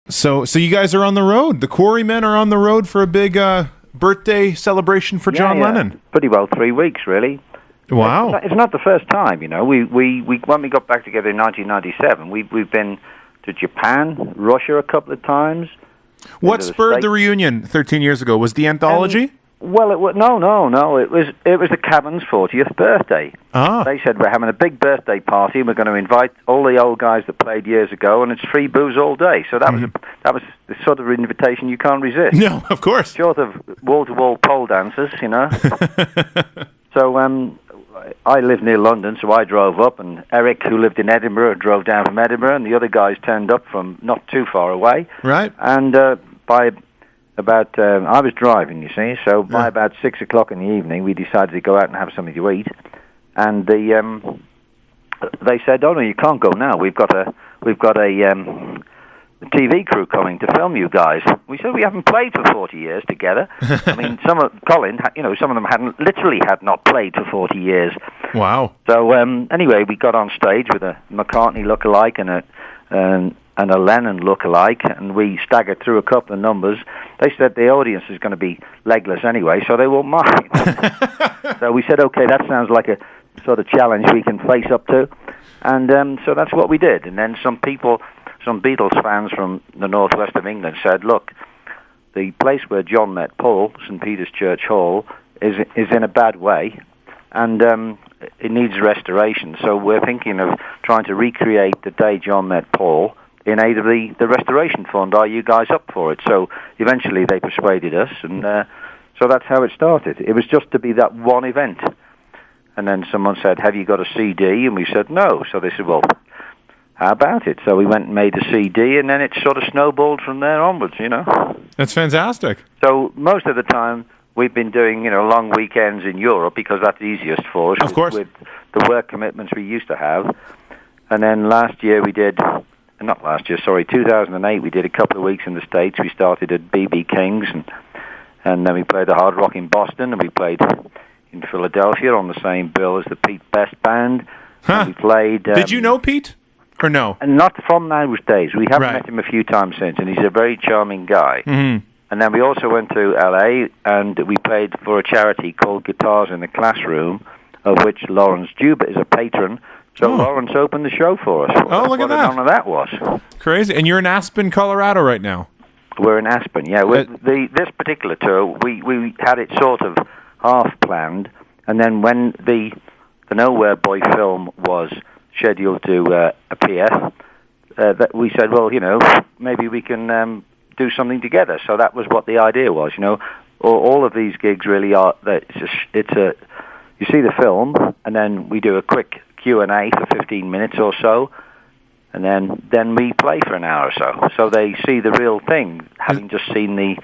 So you guys are on the road. The Quarrymen are on the road for a big birthday celebration for John Lennon. Pretty well 3 weeks, really. Wow. It's not the first time, you know. We when we got back together in 1997, we've been to Japan, Russia a couple of times. What spurred the reunion 13 years ago? Was the anthology? Well, it was no. It was the Cabin's 40th birthday. Ah. They said we're having a big birthday party and we're going to invite all the old guys that played years ago, and it's free booze all day. So that was the sort of invitation you can't resist. No, of course. Short of wall-to-wall pole dancers, you know. So I live near London, so I drove up, and Eric, who lived in Edinburgh, drove down from Edinburgh, and the other guys turned up from not too far away. Right. And by about, I was driving, you see, so by about 6 o'clock in the evening, we decided to go out and have something to eat. And they said, "Oh no, you can't go now. We've got a TV crew coming to film you guys." We said we haven't played for 40 years together. I mean, Colin, some of them had not played for 40 years. Wow. So anyway, we got on stage with a McCartney lookalike and a Lennon lookalike, and we staggered through a couple of numbers. They said the audience is going to be legless anyway, so they won't mind. So we said, okay, that sounds like a sort of challenge we can face up to. And so that's what we did. And then some Beatles fans from the northwest of England said, look, the place where John met Paul, St. Peter's Church Hall, is in a bad way, and it needs restoration. So we're thinking of trying to recreate the day John met Paul in aid of the Restoration Fund. Are you guys up for it? So eventually they persuaded us, and so that's how it started. It was just to be that one event. And then someone said, have you got a CD? And we said, no. So they said, well, how about it? So we went and made a CD, and then it sort of snowballed from there onwards, you know. That's fantastic. So most of the time we've been doing, long weekends in Europe because that's easiest for us. Of course. With the work commitments we used to have. And then last year we did... 2008, we did a couple of weeks in the States. We started at B.B. King's, and then we played the Hard Rock in Boston, and we played in Philadelphia on the same bill as the Pete Best Band. Huh. We played... Did you know Pete, or no? And not from those days. We haven't Right. met him a few times since, and he's a very charming guy. Mm-hmm. And then we also went to L.A., and we played for a charity called Guitars in the Classroom, of which Lawrence Juba is a patron. So Lawrence opened the show for us. Oh, look at that. What an honor that was. Crazy. And you're in Aspen, Colorado right now. We're in Aspen, yeah. This particular tour, we had it sort of half planned, and then when the Nowhere Boy film was scheduled to appear, that we said, well, maybe we can do something together. So that was what the idea was, All of these gigs really are, you see the film, and then we do a quick Q&A for 15 minutes or so, and then we play for an hour or so. So they see the real thing, having just seen the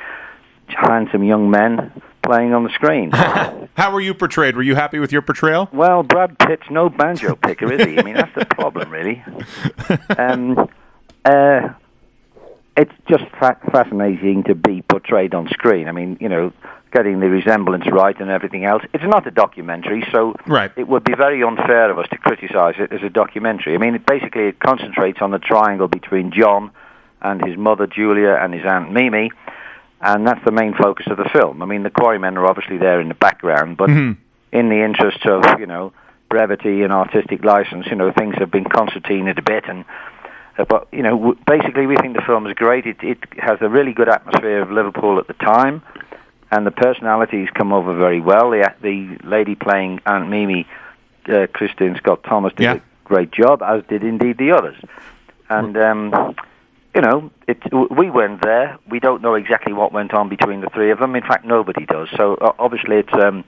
handsome young men playing on the screen. How were you portrayed? Were you happy with your portrayal? Well, Brad Pitt's no banjo picker, is he? I mean, that's the problem, really. It's just fascinating to be portrayed on screen. I mean, getting the resemblance right and everything else. It's not a documentary, so right. It would be very unfair of us to criticize it as a documentary. I mean, it concentrates on the triangle between John and his mother, Julia, and his aunt, Mimi, and that's the main focus of the film. I mean, the Quarrymen are obviously there in the background, but in the interest of, brevity and artistic license, things have been concertinaed a bit, and but, basically we think the film is great. It has a really good atmosphere of Liverpool at the time, and the personalities come over very well. The lady playing Aunt Mimi, Christine Scott Thomas, did a great job, as did indeed the others. And, we weren't there. We don't know exactly what went on between the three of them. In fact, nobody does. So obviously it's,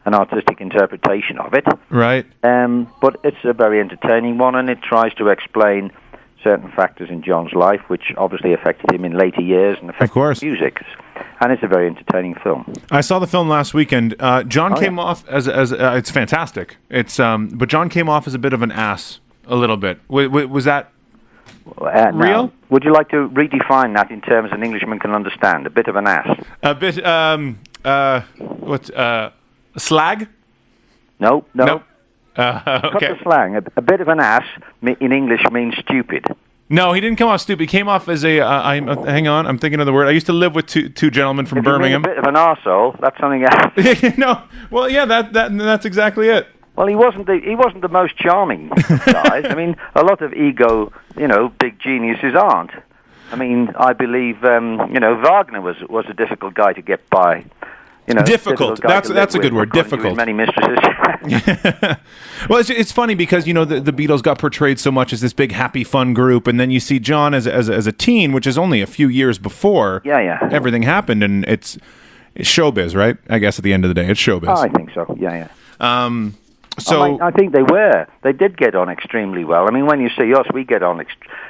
an artistic interpretation of it. Right. But it's a very entertaining one, and it tries to explain certain factors in John's life, which obviously affected him in later years and affected his music. And it's a very entertaining film. I saw the film last weekend. John came off as it's fantastic. It's but John came off as a bit of an ass, a little bit. Was that real? Now, would you like to redefine that in terms an Englishman can understand? A bit of an ass. A bit. Slag? No. Okay. Cut the slang. A bit of an ass in English means stupid. No, he didn't come off stupid. He came off as a. Hang on, I'm thinking of the word. I used to live with two gentlemen from Birmingham. A bit of an arsehole, that's something else. No, well, yeah, that's exactly it. Well, he wasn't the most charming guy. I mean, a lot of ego, big geniuses aren't. I mean, I believe, Wagner was a difficult guy to get by. Difficult. That's a good word. Difficult. Many mistresses. Well, it's funny because the Beatles got portrayed so much as this big, happy, fun group, and then you see John as a teen, which is only a few years before everything happened, and it's showbiz, right? I guess at the end of the day, it's showbiz. Oh, I think so. Yeah. So I think they did get on extremely well. I mean, when you see us, we get on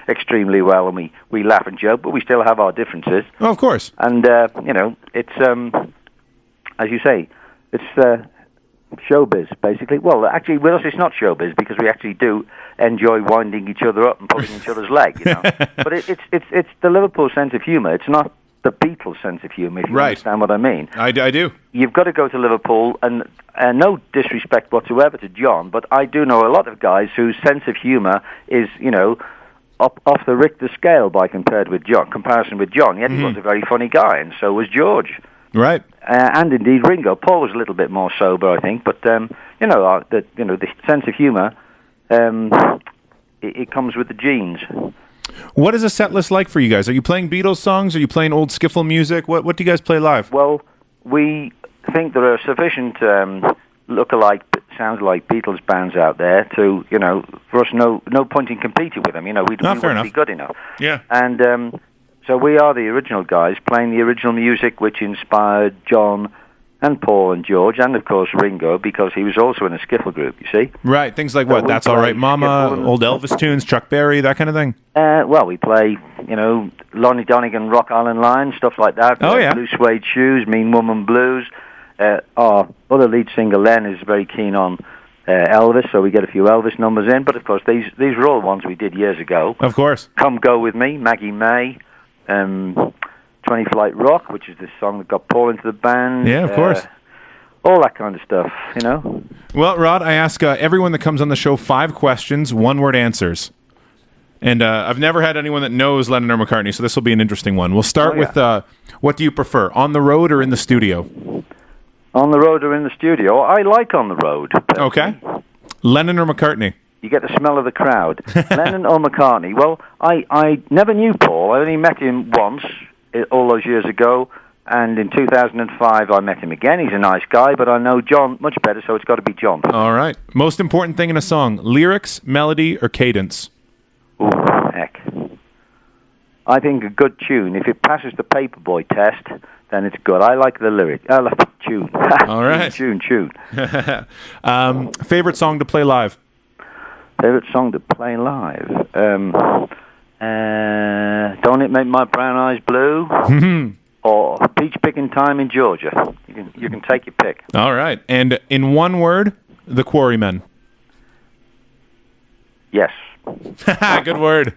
extremely well, and we laugh and joke, but we still have our differences. Oh, of course. And it's as you say, it's showbiz, basically. Well, actually, with us, it's not showbiz because we actually do enjoy winding each other up and pulling each other's leg. But it's the Liverpool sense of humour. It's not the Beatles sense of humour, if you understand what I mean. I do. You've got to go to Liverpool, and no disrespect whatsoever to John, but I do know a lot of guys whose sense of humour is, up off the Richter scale by comparison with John. Yet he was a very funny guy, and so was George. Right. And indeed Ringo. Paul was a little bit more sober, I think, but the sense of humour, it comes with the genes. What is a set list like for you guys? Are you playing Beatles songs? Are you playing old skiffle music? What do you guys play live? Well, we think there are sufficient look-alike, sounds like Beatles bands out there to, for us, no point in competing with them. We wouldn't be good enough. Yeah. And so we are the original guys playing the original music which inspired John and Paul and George and, of course, Ringo, because he was also in a skiffle group, you see. Right, things like what? That's All Right Mama, old Elvis tunes, Chuck Berry, that kind of thing? Well, we play, Lonnie Donegan, Rock Island Line, stuff like that. Oh, yeah. Blue Suede Shoes, Mean Woman Blues. Our other lead singer, Len, is very keen on Elvis, so we get a few Elvis numbers in. But, of course, these are all ones we did years ago. Of course. Come Go With Me, Maggie May. 20 Flight Rock, which is the song that got Paul into the band. Yeah, of course. All that kind of stuff, Well, Rod, I ask everyone that comes on the show 5 questions, one-word answers. And I've never had anyone that knows Lennon or McCartney, so this will be an interesting one. We'll start with, what do you prefer, on the road or in the studio? On the road or in the studio? I like on the road. Okay. Lennon or McCartney? You get the smell of the crowd. Lennon or McCartney? Well, I never knew Paul. I only met him once, all those years ago, and in 2005 I met him again. He's a nice guy, but I know John much better, so it's got to be John. All right. Most important thing in a song, lyrics, melody, or cadence? Ooh, heck. I think a good tune, if it passes the Paperboy test, then it's good. I like the lyric. I like the tune. All right. Tune. Favorite song to play live? Favorite song to play live? Don't It Make My Brown Eyes Blue? Or Peach Picking Time in Georgia. You can take your pick. All right. And in one word, the Quarrymen. Yes. Good word.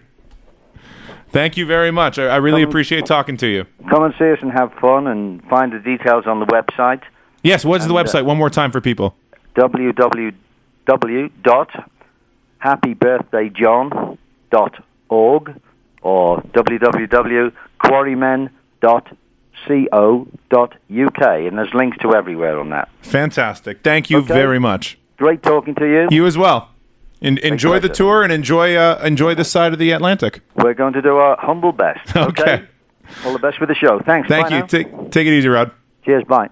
Thank you very much. I really appreciate talking to you. Come and see us and have fun and find the details on the website. Yes, what's the website? One more time for people. www.happybirthdayjohn.org or www.quarrymen.co.uk, and there's links to everywhere on that. Fantastic. Thank you very much. Great talking to you. You as well. Enjoy the tour and enjoy this side of the Atlantic. We're going to do our humble best. Okay. All the best with the show. Thanks. Thank you. Take it easy, Rod. Cheers. Bye.